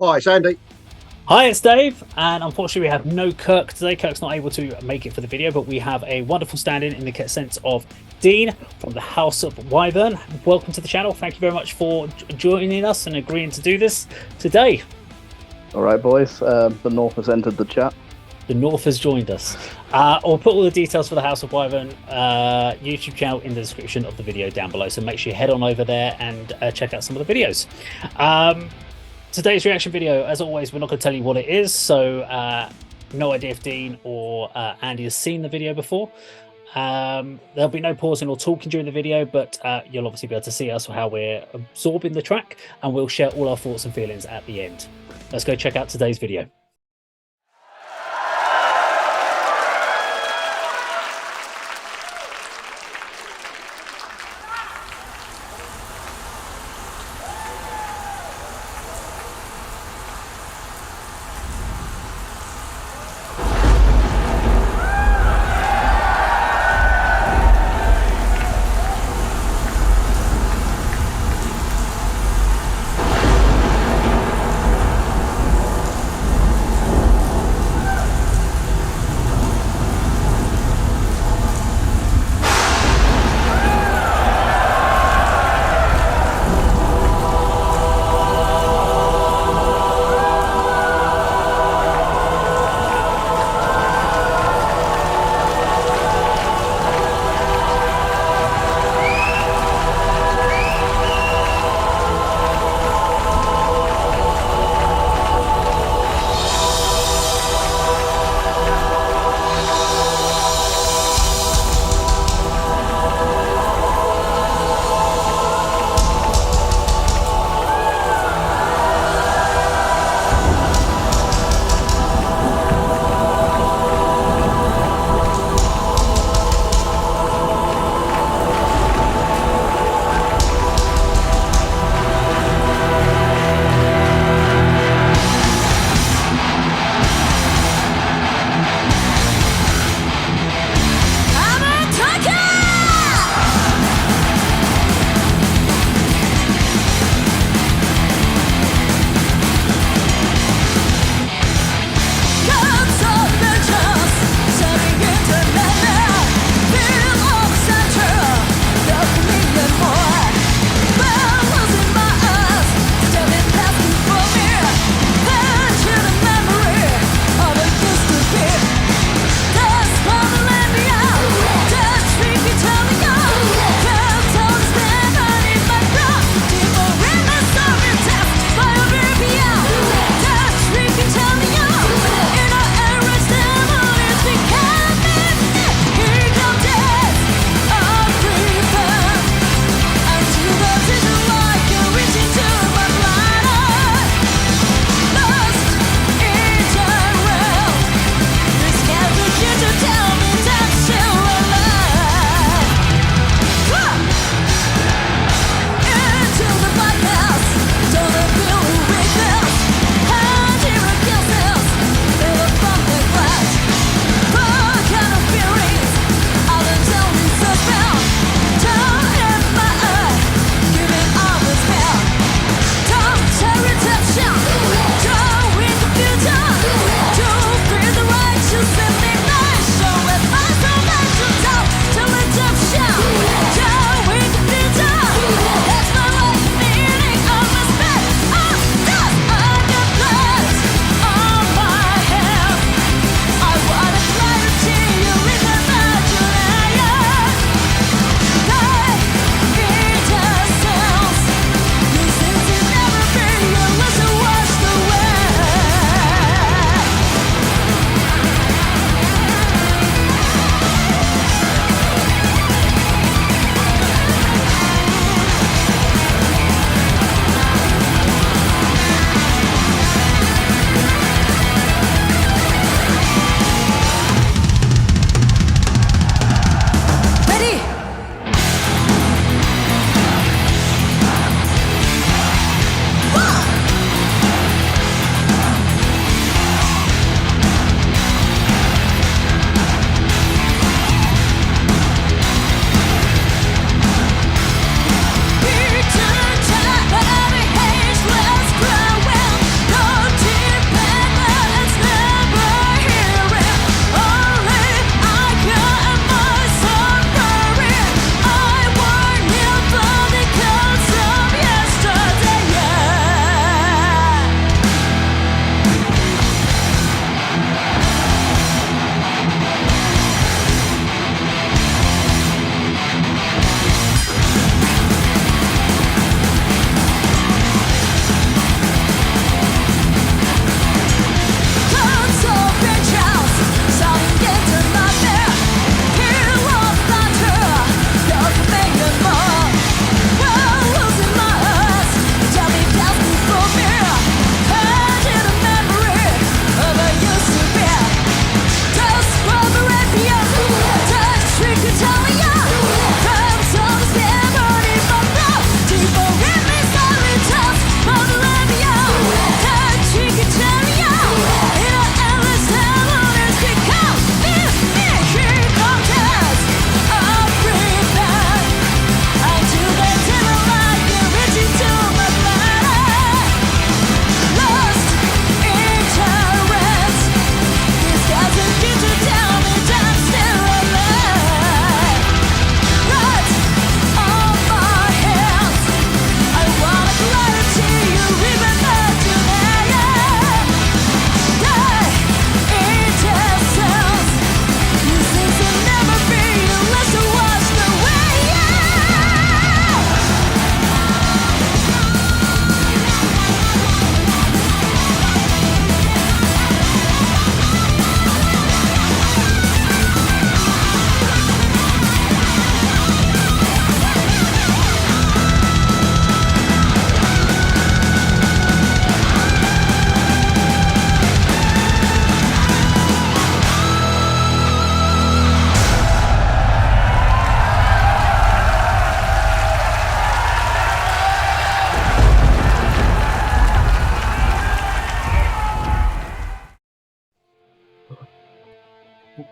Hi, it's Andy. Hi, it's Dave, and unfortunately we have no Kirk today. Kirk's not able to make it for the video, but we have a wonderful stand-in in the sense of Dean from the House of Wyvern. Welcome to the channel. Thank you very much for joining us and agreeing to do this today. All right, boys. The North has entered the chat. The North has joined us. I'll put all the details for the House of Wyvern YouTube channel in the description of the video down below, so make sure you head on over there and check out some of the videos. Today's reaction video, as always, we're not going to tell you what it is, so no idea if Dean or Andy has seen the video before. There'll be no pausing or talking during the video, but you'll obviously be able to see us how we're absorbing the track, and we'll share all our thoughts and feelings at the end. Let's go check out today's video.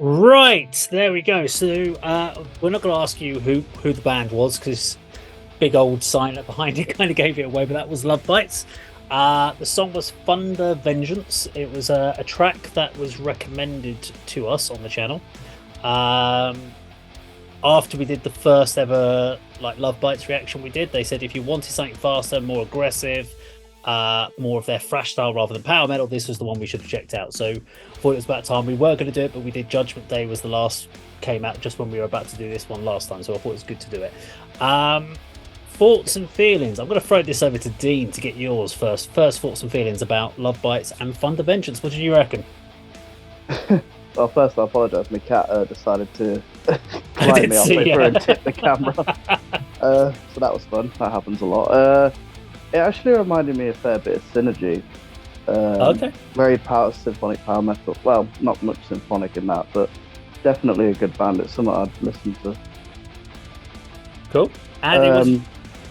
Right, there we go. So we're not going to ask you who the band was because big old sign up behind it kind of gave it away, but that was Lovebites. The song was Thunder Vengeance. It was a track that was recommended to us on the channel. After we did the first ever Lovebites reaction we did, they said if you wanted something faster, more aggressive, more of their thrash style rather than power metal, this was the one we should have checked out. So thought it was about time. We were going to do it, but we did Judgment Day was the last, came out just when we were about to do this one last time, so I thought it was good to do it. Thoughts and feelings. I'm going to throw this over to Dean to get yours first. First thoughts and feelings about Lovebites and Thunder Vengeance. What did you reckon? Well, first I apologise. My cat decided to climb me halfway through and tip the camera. So that was fun. That happens a lot. It actually reminded me a fair bit of Synergy. Okay. Very symphonic power metal. Well, not much symphonic in that, but definitely a good band. It's something I'd listen to. Cool. And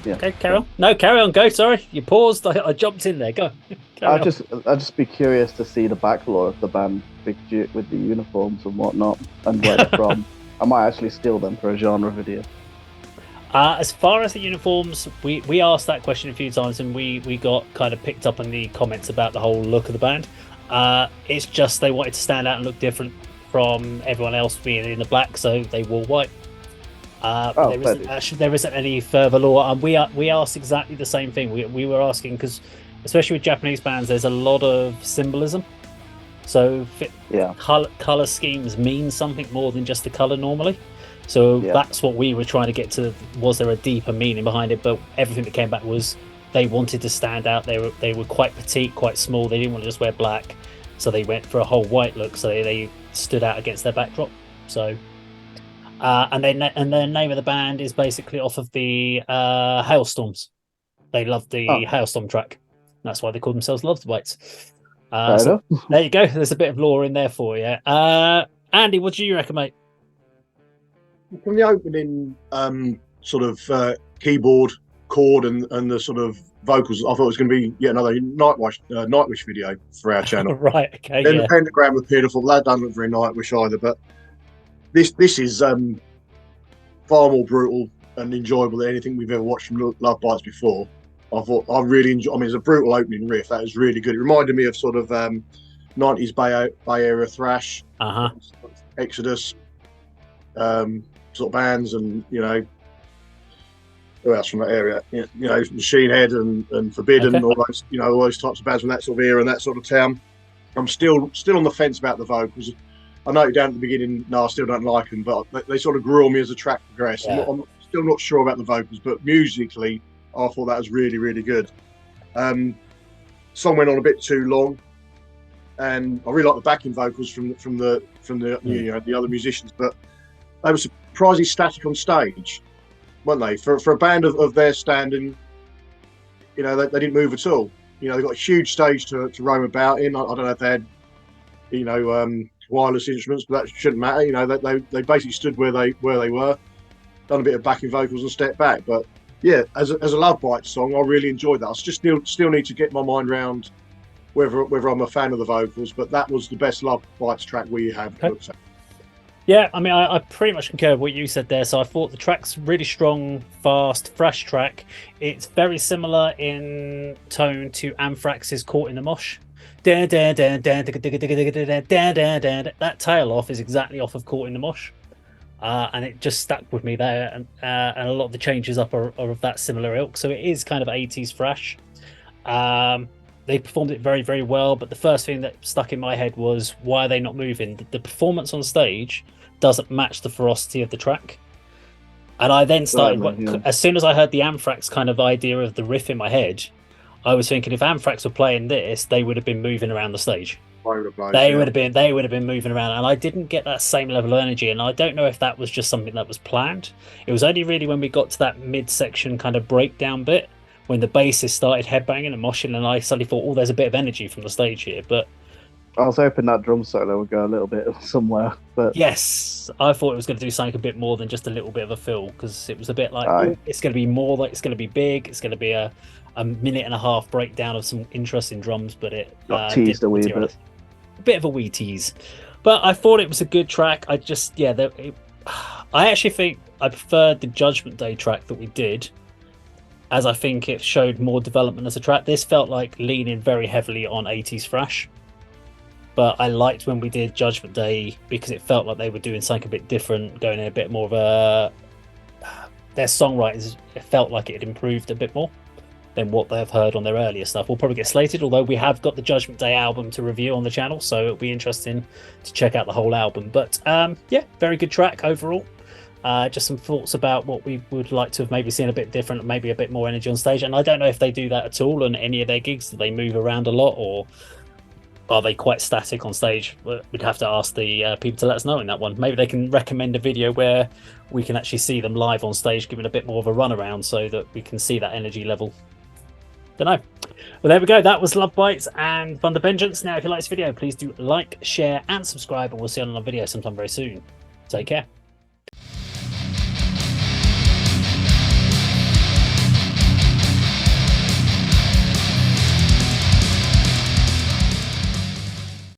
yeah. Okay, carry on. No, carry on. Go. Sorry, you paused. I jumped in there. Go. I'd just be curious to see the backlore of the band with the uniforms and whatnot and where they're from. I might actually steal them for a genre video. As far as the uniforms, we asked that question a few times and we got kind of picked up on the comments about the whole look of the band. It's just they wanted to stand out and look different from everyone else being in the black, so they wore white. There isn't any further lore, and we asked exactly the same thing. We were asking because, especially with Japanese bands, there's a lot of symbolism. So color schemes mean something more than just the color normally. So that's what we were trying to get to. Was there a deeper meaning behind it? But everything that came back was they wanted to stand out. They were quite petite, quite small. They didn't want to just wear black, so they went for a whole white look. So they stood out against their backdrop. So. And the name of the band is basically off of the Hailstorms. They love the Hailstorm track. That's why they call themselves Lovebites. So there you go. There's a bit of lore in there for you. Andy, what do you reckon, mate? From the opening sort of keyboard chord and the sort of vocals, I thought it was going to be yet another Nightwish video for our channel. Right, okay. Then the pentagram appeared. I thought that doesn't look very Nightwish either, but This is far more brutal and enjoyable than anything we've ever watched from Lovebites before. I really enjoy. I mean, it's a brutal opening riff. That was really good. It reminded me of sort of 90s Bay Area thrash, Exodus sort of bands, and who else from that area? Machine Head and Forbidden, all those all those types of bands from that sort of era and that sort of town. I'm still on the fence about the vocals. I noted down at the beginning, no, I still don't like them, but they sort of grew on me as the track progressed. Yeah. I'm still not sure about the vocals, but musically, I thought that was really, really good. Song went on a bit too long, and I really like the backing vocals from the other musicians, but they were surprisingly static on stage, weren't they? For a band of their standing, they didn't move at all. They got a huge stage to roam about in. I don't know if they had, wireless instruments, but that shouldn't matter. They basically stood where they were, done a bit of backing vocals and stepped back. But yeah, as a Lovebites song, I really enjoyed that. I just still need to get my mind around whether I'm a fan of the vocals, but that was the best Lovebites track we have looked at. Yeah, I mean, I pretty much concur with what you said there. So I thought the track's really strong, fast, fresh track. It's very similar in tone to Anthrax's Caught in the Mosh. That tail off is exactly off of Caught in the Mosh, and it just stuck with me there. And a lot of the changes up are of that similar ilk, so it is kind of 80s thrash. They performed it very, very well, but the first thing that stuck in my head was, why are they not moving? The performance on stage doesn't match the ferocity of the track. And I then started, as soon as I heard the Anthrax kind of idea of the riff in my head, I was thinking if Anthrax were playing this, they would have been moving around the stage. They would have been moving around, and I didn't get that same level of energy. And I don't know if that was just something that was planned. It was only really when we got to that mid-section kind of breakdown bit, when the bassist started headbanging and moshing, and I suddenly thought, oh, there's a bit of energy from the stage here. But I was hoping that drum solo would go a little bit somewhere. But yes, I thought it was going to do something a bit more than just a little bit of a fill, because it was a bit like, it's going to be more, like it's going to be big, it's going to be a minute and a half breakdown of some interesting drums, but it teased a wee bit. A bit of a wee tease. But I thought it was a good track. I just, yeah, I actually think I preferred the Judgment Day track that we did, as I think it showed more development as a track. This felt like leaning very heavily on 80s thrash. But I liked when we did Judgment Day because it felt like they were doing something a bit different, going in a bit more of a... Their songwriters, it felt like it had improved a bit more than what they've heard on their earlier stuff. We'll probably get slated, although we have got the Judgment Day album to review on the channel, so it'll be interesting to check out the whole album. But yeah, very good track overall. Just some thoughts about what we would like to have maybe seen a bit different, maybe a bit more energy on stage. And I don't know if they do that at all on any of their gigs. Do they move around a lot, or are they quite static on stage? We'd have to ask the people to let us know in that one. Maybe they can recommend a video where we can actually see them live on stage, giving a bit more of a run around so that we can see that energy level. Don't know. Well, there we go. That was Lovebites and Thunder Vengeance. Now, if you like this video, please do like, share, and subscribe, and we'll see you on another video sometime very soon. Take care.